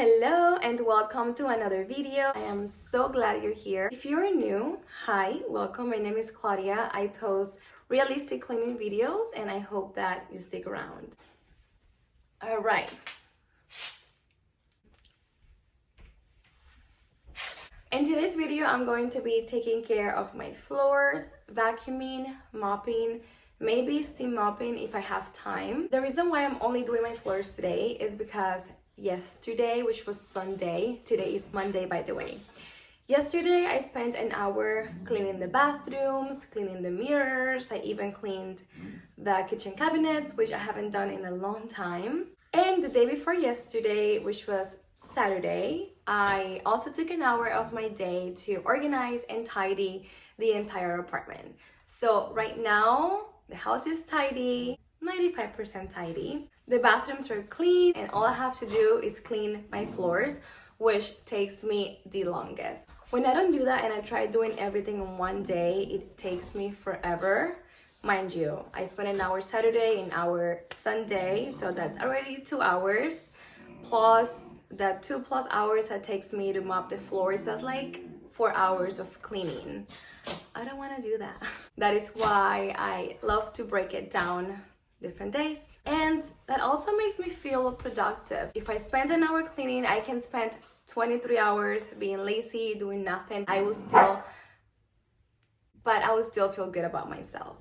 Hello and welcome to another video. I am so glad you're here. If you're new, hi, welcome. My name is Claudia. I post realistic cleaning videos and I hope that you stick around. All right. In today's video, I'm going to be taking care of my floors, vacuuming, mopping, maybe steam mopping if I have time. The reason why I'm only doing my floors today is because yesterday, which was Sunday, today is Monday by the way. Yesterday, I spent an hour cleaning the bathrooms, cleaning the mirrors. I even cleaned the kitchen cabinets, which I haven't done in a long time. And the day before yesterday, which was Saturday, I also took an hour of my day to organize and tidy the entire apartment. So right now, the house is tidy, 95% tidy. The bathrooms are clean and all I have to do is clean my floors, which takes me the longest. When I don't do that and I try doing everything in one day, it takes me forever. Mind you, I spent an hour Saturday, an hour Sunday, so that's already 2 hours. Plus the 2+ hours that takes me to mop the floors, that's like 4 hours of cleaning. I don't want to do that. That is why I love to break it down different days. And that also makes me feel productive. If I spend an hour cleaning, I can spend 23 hours being lazy, doing nothing. I will still feel good about myself.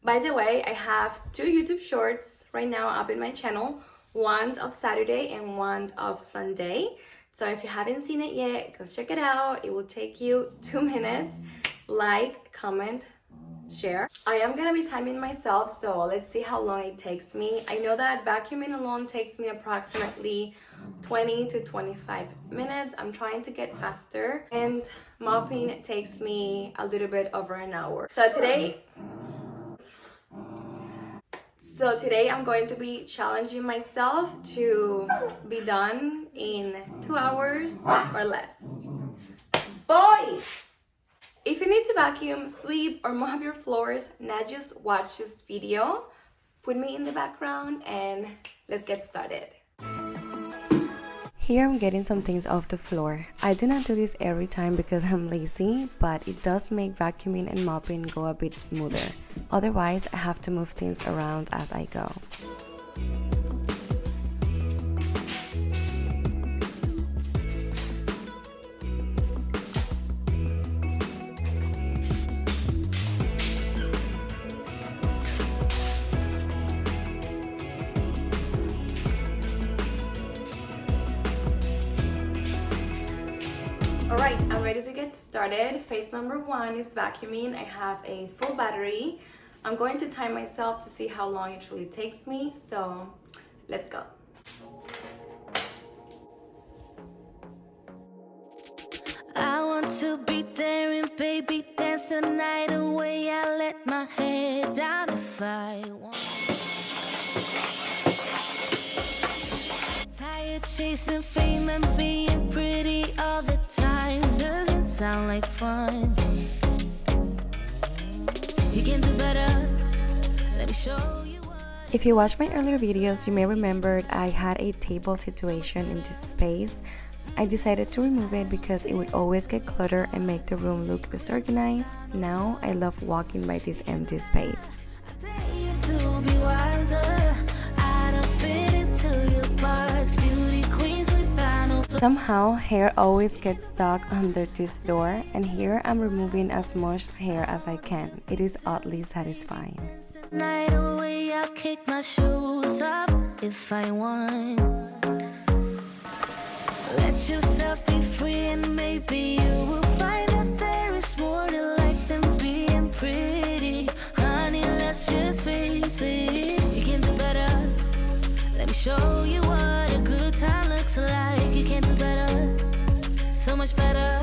By the way, I have 2 YouTube shorts right now up in my channel. One of Saturday and one of Sunday. So if you haven't seen it yet, go check it out. It will take you 2 minutes. Like, comment, share. I am gonna be timing myself, so let's see how long it takes me. I know that vacuuming alone takes me approximately 20 to 25 minutes. I'm trying to get faster, and mopping takes me a little bit over an hour. So today I'm going to be challenging myself to be done in 2 hours or less. Boy! If you need to vacuum, sweep, or mop your floors, not just watch this video, put me in the background and let's get started. Here I'm getting some things off the floor. I do not do this every time because I'm lazy, but it does make vacuuming and mopping go a bit smoother. Otherwise, I have to move things around as I go. Alright, I'm ready to get started. Phase number 1 is vacuuming. I have a full battery. I'm going to time myself to see how long it truly takes me, so let's go. I want to be there and baby dance the night away. I let my head down if I want. Tired chasing fame and being pretty all the time doesn't sound like fun. You can do better. Let me show you what. If you watched my earlier videos, you may remember I had a table situation in this space. I decided to remove it because it would always get cluttered and make the room look disorganized. Now I love walking by this empty space. I dare you to be wilder. I don't fit into your box. Beauty queens without no flaws. Somehow, hair always gets stuck under this door, and here I'm removing as much hair as I can. It is oddly satisfying. Night away, I'll kick my shoes off if I want. Let yourself be free and maybe you will find that there is more to life than being pretty. Honey, let's just face it. You can do better. Let me show you what a good time looks like. You can do better. So much better.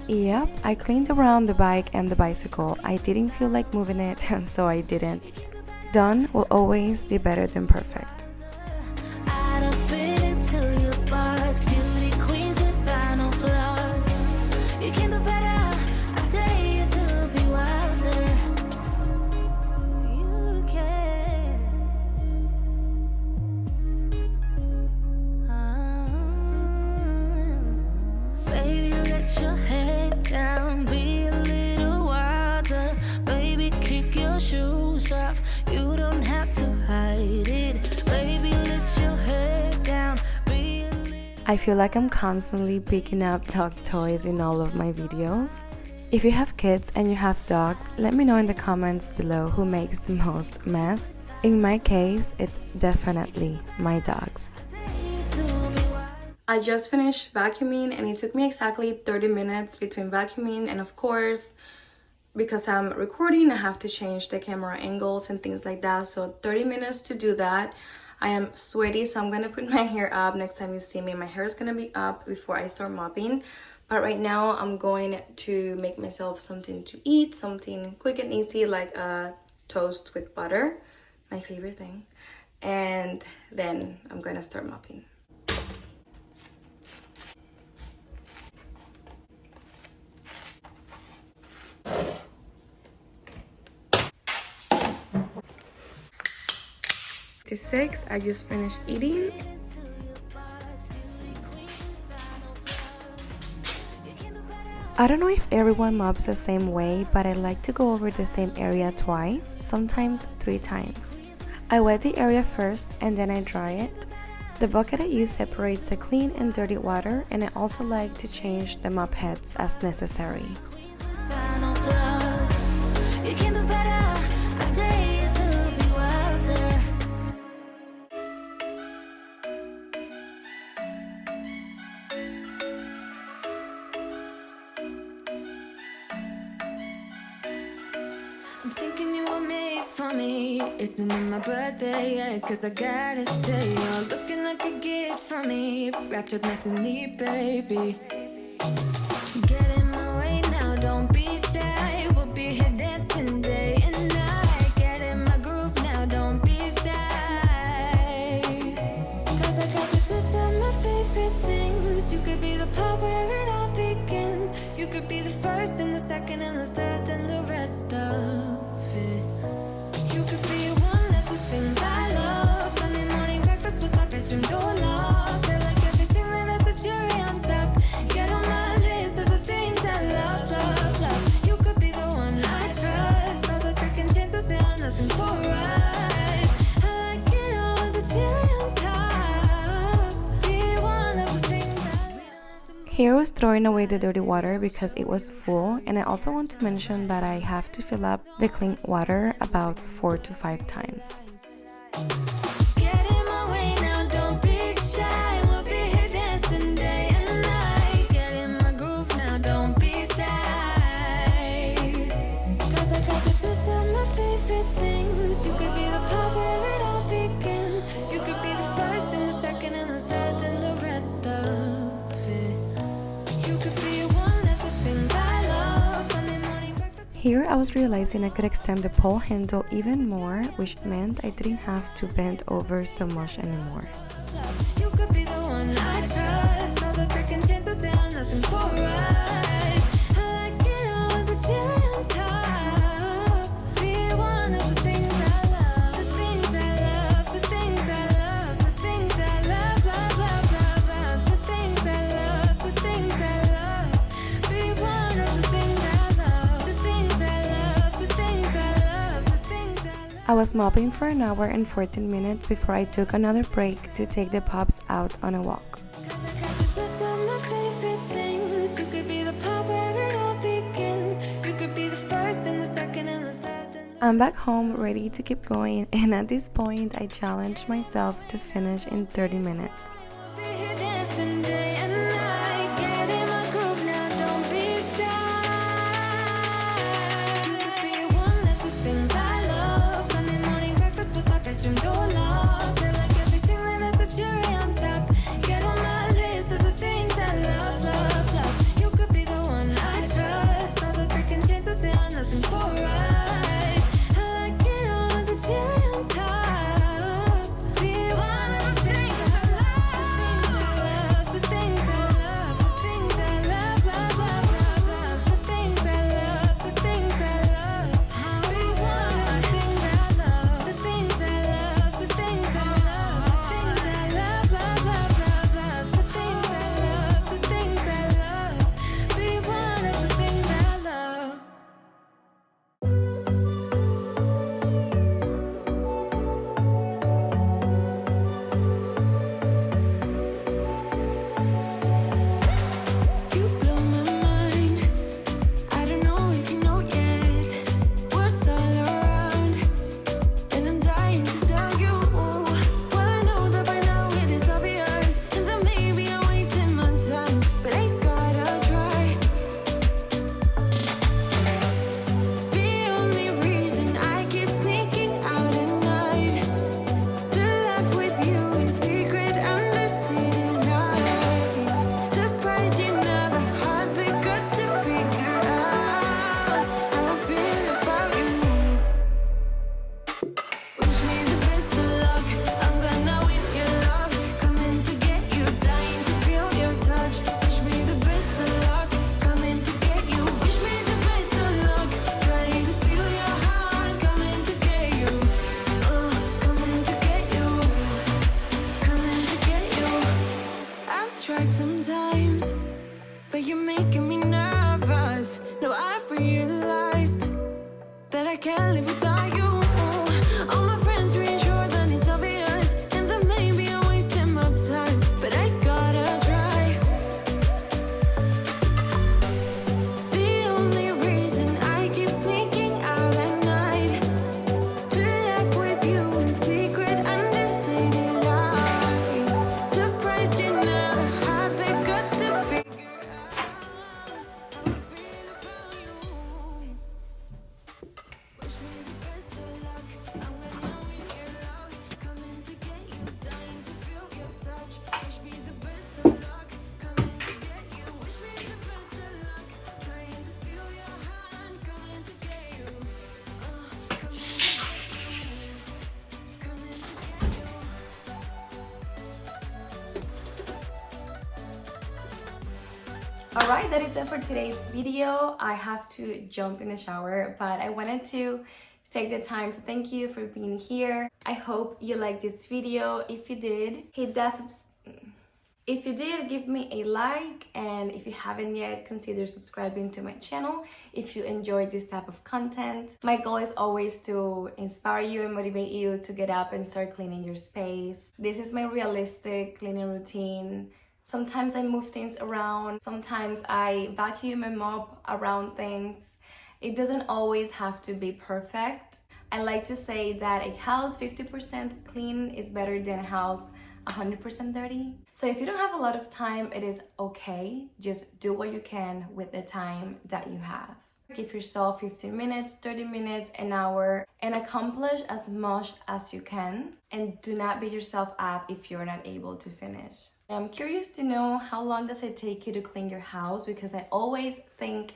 Yep, I cleaned around the bike and the bicycle. I didn't feel like moving it, so I didn't. Done will always be better than perfect. I don't fit into your box. Beauty queens without no flaws. You can do better. I dare you to be wilder. You can. I feel like I'm constantly picking up dog toys in all of my videos. If you have kids and you have dogs, let me know in the comments below who makes the most mess. In my case, it's definitely my dogs. I just finished vacuuming and it took me exactly 30 minutes between vacuuming, and of course, because I'm recording, I have to change the camera angles and things like that. So 30 minutes to do that. I am sweaty, so I'm gonna put my hair up. Next time you see me, my hair is gonna be up before I start mopping. But right now, I'm going to make myself something to eat, something quick and easy, like a toast with butter, my favorite thing. And then I'm gonna start mopping. To 6, I just finished eating. I don't know if everyone mops the same way, but I like to go over the same area twice, sometimes 3 times. I wet the area first and then I dry it. The bucket I use separates the clean and dirty water, and I also like to change the mop heads as necessary. I'm thinking you were made for me. Isn't it my birthday yet? Cause I gotta say, you're looking like a gift for me. Wrapped up nice and neat, baby. Get in my way now, don't be shy. We'll be here dancing day and night. Get in my groove now, don't be shy. Cause I got this list of my favorite things. You could be the part where it all begins. You could be the first and the second and the third and the rest of it. You could be one of the things I love. Sunday morning breakfast with our bedroom door locked. I like everything that has a cherry on top. Get on my list of the things I love, love, love. You could be the one I trust. All the second chances, they are nothing for right. I like it all with the cherry on top. Be one of the things I love. Here I was throwing away the dirty water because it was full, and I also want to mention that I have to fill up the clean water about 4 to 5 times. Get in my way now, don't be shy. We'll be here dancing day and night. Get in my groove now, don't be shy. Cause I got this list of my favorite things. You could be the part where it all begins. You could be the first and the second and the third and the rest of it. You could be one of the things I love. Sunday morning breakfast. Here I was realizing I could extend the pole handle even more, which meant I didn't have to bend over so much anymore. You could be the one I trust. All the second chances, they are nothing for right. I like it all with the cherry on top. Be one of the things I love. The things I love. The things I love. The things I love. Love, love, love, love. The things I love. The things I love. Be one of the things I love. The things I love. The things I love. The things I love. I was mopping for an hour and 14 minutes before I took another break to take the pups out on a walk. Cause I got this list of my favorite things. You could be the part where it all begins. You could be the first and the second and the third and the I'm back home ready to keep going, and at this point I challenged myself to finish in 30 minutes. We'll be here dancing day and night. Get in my groove now, don't be shy. You could be one of the things I love. Sunday morning breakfast with our bedroom door locked. I like everything that has a cherry on top. Get on my list of the things I love, love, love. You could be the one I trust. All the second chances, they are nothing for right. I like it all with the cherry on top. Be one of the things I love. tried sometimes, but you're making me nervous. Now I've realized that I can't live without you. All my friends reassure that it's obvious, and that maybe I'm wasting my time, but I gotta try. The only reason I keep sneaking out at night to laugh with you in secret under city lights. Surprised you never had the guts to figure out how I feel about you. Wish me the best of luck. I'm gonna win your love. Coming to get you, dying to feel your touch. Wish me the best of luck. Coming to get you. Wish me the best of luck. Trying to steal your hand. Coming to get you. Coming to get you. Coming to get you. Alright, that is it for today's video. I have to jump in the shower, but I wanted to take the time to thank you for being here. I hope you liked this video. If you did, give me a like, and if you haven't yet, consider subscribing to my channel if you enjoyed this type of content. My goal is always to inspire you and motivate you to get up and start cleaning your space. This is my realistic cleaning routine. Sometimes I move things around, sometimes I vacuum and mop around things. It doesn't always have to be perfect. I like to say that a house 50% clean is better than a house 100% dirty. So if you don't have a lot of time, it is okay. Just do what you can with the time that you have. Give yourself 15 minutes, 30 minutes, an hour, and accomplish as much as you can. And do not beat yourself up if you're not able to finish. I'm curious to know, how long does it take you to clean your house? Because I always think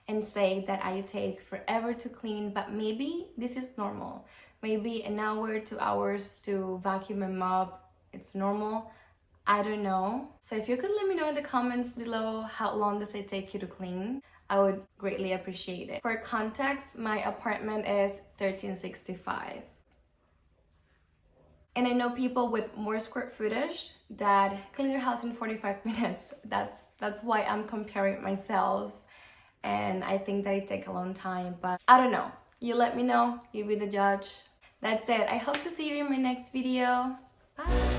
and say that I take forever to clean, but maybe this is normal. Maybe an hour, 2 hours to vacuum and mop, it's normal. I don't know. So if you could let me know in the comments below, how long does it take you to clean? I would greatly appreciate it. For context, my apartment is 1365. And I know people with more square footage that clean their house in 45 minutes. That's why I'm comparing myself. And I think that it takes a long time, but I don't know. You let me know, you be the judge. That's it. I hope to see you in my next video. Bye.